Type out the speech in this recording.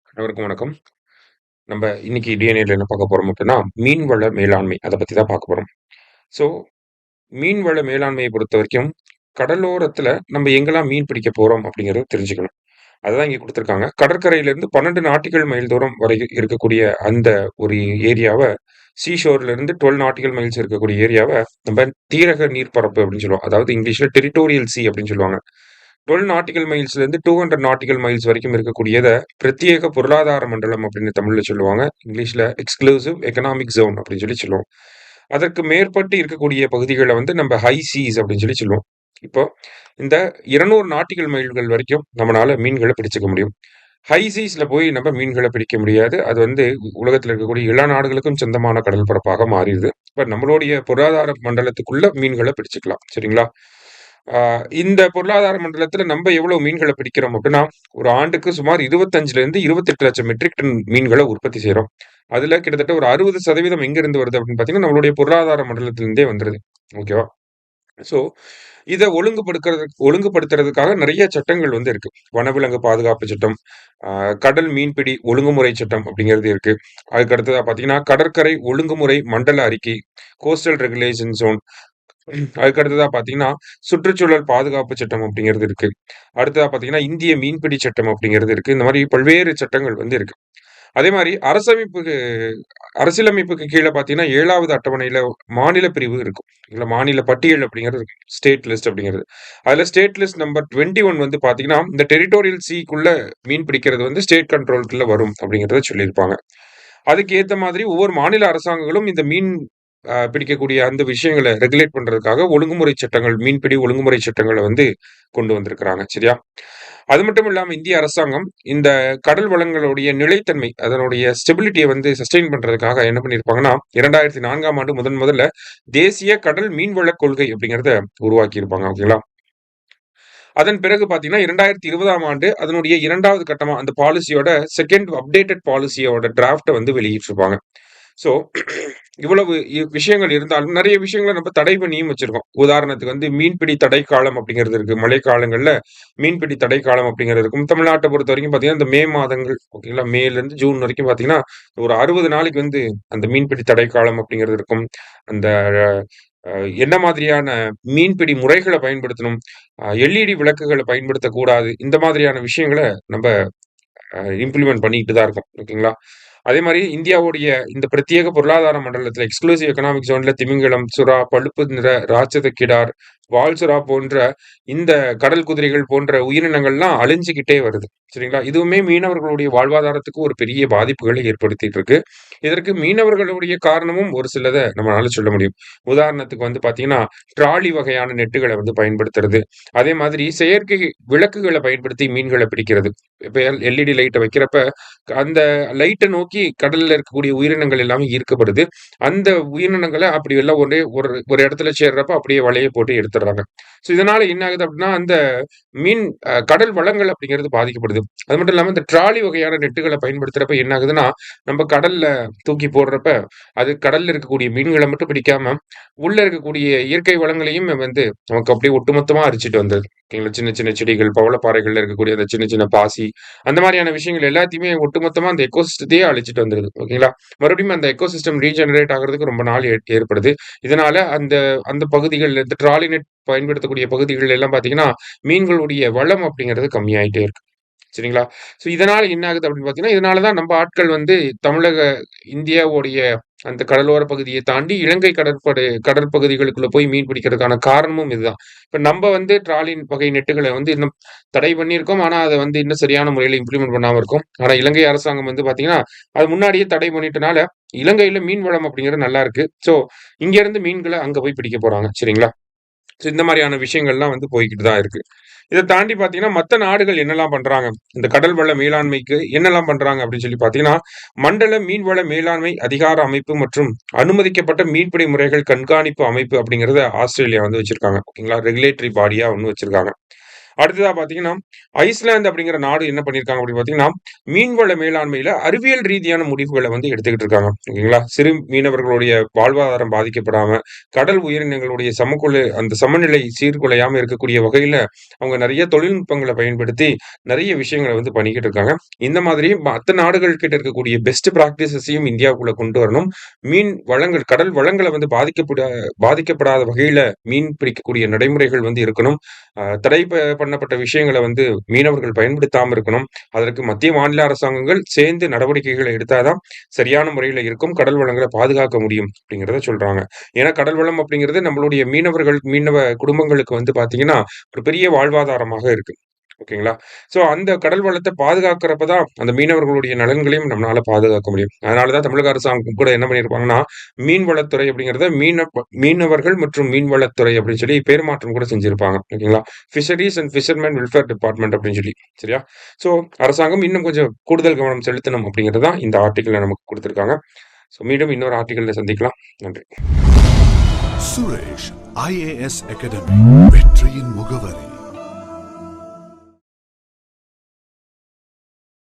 அனைவருக்கும் வணக்கம். நம்ம இன்னைக்கு டிஎன்ஏல என்ன பார்க்க போறோம் அப்படின்னா, மீன்வள மேலாண்மை அத பத்தி தான் பார்க்க போறோம். ஸோ, மீன்வள மேலாண்மைய பொறுத்தவரைக்கும், கடலோரத்துல நம்ம எங்கெல்லாம் மீன் பிடிக்க போறோம் அப்படிங்கிறத தெரிஞ்சுக்கணும். அதுதான் இங்க குடுத்துருக்காங்க. கடற்கரையிலிருந்து 12 நாட்டிக்கல் மைல் தூரம் வரை இருக்கக்கூடிய அந்த ஒரு ஏரியாவ, சீஷோர்ல இருந்து 12 நாட்டிக்கல் மைல்ஸ் இருக்கக்கூடிய ஏரியாவ, நம்ம தீரக நீர்ப்பரப்பு அப்படின்னு சொல்லுவோம். அதாவது இங்கிலீஷ்ல டெரிட்டோரியல் சீ அப்படின்னு சொல்லுவாங்க. 12 நாட்டிக்கல் மைல்ஸ்லேருந்து 200 நாட்டிக்கல் மைல்ஸ் வரைக்கும் இருக்கக்கூடியத பிரத்யேக பொருளாதார மண்டலம் அப்படின்னு தமிழ்ல சொல்லுவாங்க. இங்கிலீஷ்ல எக்ஸ்க்ளூசிவ் எக்கனாமிக் ஜோன் அப்படின்னு சொல்லுவோம். அதற்கு மேற்பட்டு இருக்கக்கூடிய பகுதிகள வந்து நம்ம ஹை சீஸ் அப்படின்னு சொல்லுவோம். இப்போ இந்த 200 நாட்டிக்கல் மைல்கள் வரைக்கும் நம்மனால மீன்கள பிடிச்சுக்க முடியும். ஹை சீஸ்ல போய் நம்ம மீன்கள பிடிக்க முடியாது. அது வந்து உலகத்துல இருக்கக்கூடிய எல்லா நாடுகளுக்கும் சொந்தமான கடல் பரப்பாக மாறிருது. இப்ப நம்மளுடைய பொருளாதார மண்டலத்துக்குள்ள மீன்கள பிடிச்சுக்கலாம். சரிங்களா? ஆ இந்த பொருளாதார மண்டலத்துல நம்ப எவ்வளவு மீன்கள பிடிக்கிறோம் அப்டின்னா, ஒரு ஆண்டுக்கு சுமார் 25லேருந்து 28,00,000 மெட்ரிக் டன் மீன்கள உற்பத்தி செய்றோம். அதுல கிட்டத்தட்ட ஒரு 60% எங்கிருந்து வருது அப்டின்னு பார்த்தீங்கன்னா, நம்மளுடைய பொருளாதார மண்டலத்திலிருந்தே வந்துருது. ஓகேவா? ஸோ, இத ஒழுங்குபடுத்துறதுக்காக நெறைய சட்டங்கள் வந்து இருக்கு. வனவிலங்கு பாதுகாப்பு சட்டம், ஆ கடல் மீன்பிடி ஒழுங்குமுறை சட்டம் அப்டிங்கிறது இருக்கு. அதுக்கு அடுத்ததா பார்த்தீங்கன்னா, கடற்கரை ஒழுங்குமுறை மண்டல அறிக்கை, கோஸ்டல் ரெகுலேஷன் ஜோன். அதுக்கு அடுத்ததா பார்த்தீங்கன்னா, சுற்றுச்சூழல் பாதுகாப்பு சட்டம் அப்படிங்கிறது இருக்கு. அடுத்ததா பார்த்தீங்கன்னா, இந்திய மீன்பிடி சட்டம் அப்படிங்கிறது இருக்கு. இந்த மாரி பல்வேறு சட்டங்கள் வந்து இருக்கு. அதே மாரி அரசியலமைப்புக்கு கீழ பார்த்தீங்கன்னா, 7வது அட்டவணையில மாநில பிரிவு இருக்கும். இல்ல மாநில பட்டியல் அப்படிங்கிறது இருக்கும். ஸ்டேட் லிஸ்ட் அப்படிங்கிறது. அதுல ஸ்டேட் லிஸ்ட் நம்பர் 21 வந்து பார்த்தீங்கன்னா, இந்த டெரிட்டோரியல் சீக்குள்ள மீன் பிடிக்கிறது வந்து ஸ்டேட் கண்ட்ரோல்குள்ள வரும் அப்படிங்கிறத சொல்லியிருப்பாங்க. அதுக்கு ஏத்த மாதிரி ஒவ்வொரு மாநில அரசாங்கங்களும் இந்த மீன் பிடிக்கக்கூடிய அந்த விஷயங்கள ரெகுலேட் பண்றதுக்காக ஒழுங்குமுறை சட்டங்கள், மீன்பிடி ஒழுங்குமுறை சட்டங்கள வந்து கொண்டு வந்திருக்கிறாங்க. சரியா? அது மட்டும் இல்லாம இந்திய அரசாங்கம் இந்த கடல் வளங்களுடைய நிலைத்தன்மை, அதனுடைய ஸ்டெபிலிட்டிய வந்து சஸ்டெயின் பண்றதுக்காக என்ன பண்ணியிருப்பாங்கன்னா, 2004ஆம் ஆண்டு முதல்ல தேசிய கடல் மீன்வளக் கொள்கை அப்படிங்கிறத உருவாக்கியிருப்பாங்க. ஓகேங்களா? அதன் பிறகு பார்த்தீங்கன்னா, 2020ஆம் ஆண்டு அதனுடைய 2வது கட்டமா அந்த பாலிசியோட 2ண்ட் அப்டேட்டட் பாலிசியோட டிராஃப்ட்ட வந்து வெளியிட்டிருப்பாங்க. ஸோ, இவ்வளவு விஷயங்கள் இருந்தாலும் நெறைய விஷயங்கள நம்ம தடை பண்ணியும் வச்சிருக்கோம். உதாரணத்துக்கு வந்து மீன்பிடி தடைக்காலம் அப்படிங்கிறது இருக்கு. மழைக்காலங்கள்ல மீன்பிடி தடைக்காலம் அப்படிங்கிறது இருக்கும். தமிழ்நாட்ட பொறுத்தவரைக்கும் பார்த்தீங்கன்னா, இந்த மே மாதங்கள் ஓகேங்களா? மேலருந்து ஜூன் வரைக்கும் பார்த்தீங்கன்னா, ஒரு 60 நாளைக்கு வந்து அந்த மீன்பிடி தடைக்காலம் அப்படிங்கிறது இருக்கும். அந்த அ என்ன மாதிரியான மீன்பிடி முறைகள பயன்படுத்தணும்? எல்இடி விளக்குகள பயன்படுத்தக்கூடாது. இந்த மாதிரியான விஷயங்கள நம்ப இம்ப்ளிமெண்ட் பண்ணிட்டு தான் இருக்கோம். ஓகேங்களா? அதே மாரி இந்தியாவுடைய இந்த பிரத்யேக பொருளாதார மண்டலத்தில எக்ஸ்க்ளூசிவ் எக்கனாமிக் ஜோன்ல திமிங்கலம், சுறா, பழுப்பு நிற ராட்சத கிடார், வால் சுறா போன்ற இந்த கடல் குதிரைகள் போன்ற உயிரினங்கள்லாம் அழிஞ்சுகிட்டே வருது. சரிங்களா? இதுவுமே மீனவர்களுடைய வாழ்வாதாரத்துக்கு ஒரு பெரிய பாதிப்புகளை ஏற்படுத்திட்டு இருக்கு. இதற்கு மீனவர்களுடைய காரணமும் ஒரு சிலத நம்மளால சொல்ல முடியும். உதாரணத்துக்கு வந்து பார்த்தீங்கன்னா, ட்ராலி வகையான நெட்டுகள வந்து பயன்படுத்துறது. அதே மாதிரி செயற்கை விளக்குகள பயன்படுத்தி மீன்கள பிடிக்கிறது. இப்ப எல்இடி லைட்ட வைக்கிறப்ப, அந்த லைட்ட நோக்கி கடல்ல இருக்கக்கூடிய உயிரினங்கள் எல்லாமே ஈர்க்கப்படுது. அந்த உயிரினங்கள அப்படி எல்லாம் ஒரே ஒரு ஒரு இடத்துல சேர்றப்ப அப்படியே வலைய போட்டு எடுத்துடுறாங்க. ஸோ இதனால என்ன ஆகுது அப்படின்னா, அந்த மீன் கடல் வளங்கள் அப்படிங்கிறது பாதிக்கப்படுது. அது மட்டும் இல்லாம இந்த ட்ராலி வகையான நெட்டுகள பயன்படுத்துறப்ப என்ன ஆகுதுன்னா, நம்ம கடல்ல தூக்கி போடுறப்ப, அது கடல்ல இருக்கக்கூடிய மீன்கள மட்டும் பிடிக்காம, உள்ள இருக்கக்கூடிய இயற்கை வளங்களையும் வந்து நமக்கு அப்படியே ஒட்டுமொத்தமா அரிச்சுட்டு வந்துருது. ஓகேங்களா? சின்ன சின்ன செடிகள், பவளப்பாறைகள்ல இருக்கக்கூடிய அந்த சின்ன சின்ன பாசி, அந்த மாரியான விஷயங்கள் எல்லாத்தையுமே ஒட்டுமொத்தமா அந்த எக்கோசிஸ்டத்தையே அழிச்சுட்டு வந்துருது. ஓகேங்களா? மறுபடியும் அந்த எக்கோசிஸ்டம் ரீஜெனரேட் ஆகுறதுக்கு ரொம்ப நாள் ஏற்படுது. இதனால அந்த அந்த பகுதிகள்ல இந்த ட்ராலி நெட் பயன்படுத்தக்கூடிய பகுதிகள் எல்லாம் பார்த்தீங்கன்னா, மீன்களுடைய வளம் அப்படிங்கிறது கம்மியாயிட்டே இருக்கு. சரிங்களா? ஸோ இதனால என்ன ஆகுது அப்படின்னு பார்த்தீங்கன்னா, இதனால தான் நம்ம ஆட்கள் வந்து இந்தியாவுடைய அந்த கடலோர பகுதிய தாண்டி இலங்கை கடற்பகுதிகளுக்குள்ள போய் மீன் பிடிக்கிறதுக்கான காரணமும் இதுதான். இப்ப நம்ப வந்து ட்ராலின் வகை நெட்டுகள வந்து இன்னும் தடை பண்ணியிருக்கோம். ஆனா, அத வந்து இன்னும் சரியான முறையில இம்ப்ளிமெண்ட் பண்ணாம இருக்கோம். ஆனா, இலங்கை அரசாங்கம் வந்து பார்த்தீங்கன்னா, அது முன்னாடியே தடை பண்ணிட்டனால, இலங்கையில மீன் வளம் அப்படிங்கிறது நல்லா இருக்கு. ஸோ, இங்கேருந்து மீன்கள அங்க போய் பிடிக்க போறாங்க. சரிங்களா? ஸோ இந்த மாரியான விஷயங்கள்லாம் வந்து போய்க்கிட்டு தான் இருக்கு. இத தாண்டி பார்த்தீங்கன்னா, மத்த நாடுகள் என்னலாம் பண்றாங்க? இந்த கடல் வள மேலாண்மைக்கு என்னலாம் பண்றாங்க அப்படின்னு சொல்லி பார்த்தீங்கன்னா, மண்டல மீன்வள மேலாண்மை அதிகார அமைப்பு மற்றும் அனுமதிக்கப்பட்ட மீன்பிடி முறைகள் கண்காணிப்பு அமைப்பு அப்படிங்கிறத ஆஸ்திரேலியா வந்து வச்சிருக்காங்க. ஓகேங்களா? ரெகுலேட்டரி பாடியா ஒண்ணு வச்சிருக்காங்க. அடுத்ததா பார்த்தீங்கன்னா, ஐஸ்லாந்து அப்படிங்கிற நாடு என்ன பண்ணியிருக்காங்க அப்படின்னு பார்த்தீங்கன்னா, மீன்வள மேலாண்மையில அறிவியல் ரீதியான முடிவுகள வந்து எடுத்துக்கிட்டு இருக்காங்க. ஓகேங்களா? சிறு மீனவர்களுடைய வாழ்வாதாரம் பாதிக்கப்படாம, கடல் உயிரினங்களுடைய அந்த சமநிலை சீர்குலையாம இருக்கக்கூடிய வகையில, அவங்க நெறைய தொழில்நுட்பங்கள பயன்படுத்தி, நெறைய விஷயங்கள வந்து பண்ணிக்கிட்டு இருக்காங்க. இந்த மாதிரி மத்த நாடுகள் கிட்ட இருக்கக்கூடிய பெஸ்ட் பிராக்டிஸஸையும் இந்தியாவுக்குள்ள கொண்டு வரணும். மீன் வளங்கள், கடல் வளங்கள வந்து பாதிக்கப்படாத வகையில மீன் பிடிக்கக்கூடிய நடைமுறைகள் வந்து இருக்கணும். தடை பண்ணப்பட்ட விஷயங்கள வந்து மீனவர்கள் பயன்படுத்தாம இருக்கணும். அதற்கு மத்திய, மாநில அரசாங்கங்கள் சேர்ந்து நடவடிக்கைகள எடுத்தா தான் சரியான முறையில இருக்கும். கடல் வளங்கள பாதுகாக்க முடியும் அப்படிங்கிறத சொல்றாங்க. ஏன்னா கடல் வளம் அப்படிங்கிறது நம்மளுடைய மீனவ குடும்பங்களுக்கு வந்து பார்த்தீங்கன்னா, ஒரு பெரிய வாழ்வாதாரமாக இருக்கு. ஓகேங்களா? ஸோ அந்த கடல் வளத்த பாதுகாக்கிறப்ப தான், அந்த மீனவர்களுடைய நலன்களையும் நம்மளால பாதுகாக்க முடியும். அதனால தான் தமிழக அரசாங்கம் கூட என்ன பண்ணியிருப்பாங்கன்னா, மீன்வளத்துறை அப்படிங்கிறத மீனவர்கள் மற்றும் மீன்வளத்துறை அப்படின்னு சொல்லி பேர் மாற்றம் கூட செஞ்சிருப்பாங்க. ஓகேங்களா? ஃபிஷரீஸ் அண்ட் ஃபிஷர்மேன் வெல்ஃபேர் டிபார்ட்மெண்ட் அப்படின்னு சொல்லி. சரியா? ஸோ அரசாங்கம் இன்னும் கொஞ்சம் கூடுதல் கவனம் செலுத்தணும் அப்படிங்கிறது தான் இந்த ஆர்டிக்கிள்ல நமக்கு குடுத்திருக்காங்க. ஸோ மீண்டும் இன்னொரு ஆர்டிக்கிள்ல சந்திக்கலாம். நன்றி. சுரேஷ் IAS அகாடமி வெற்றியின் முகவரி.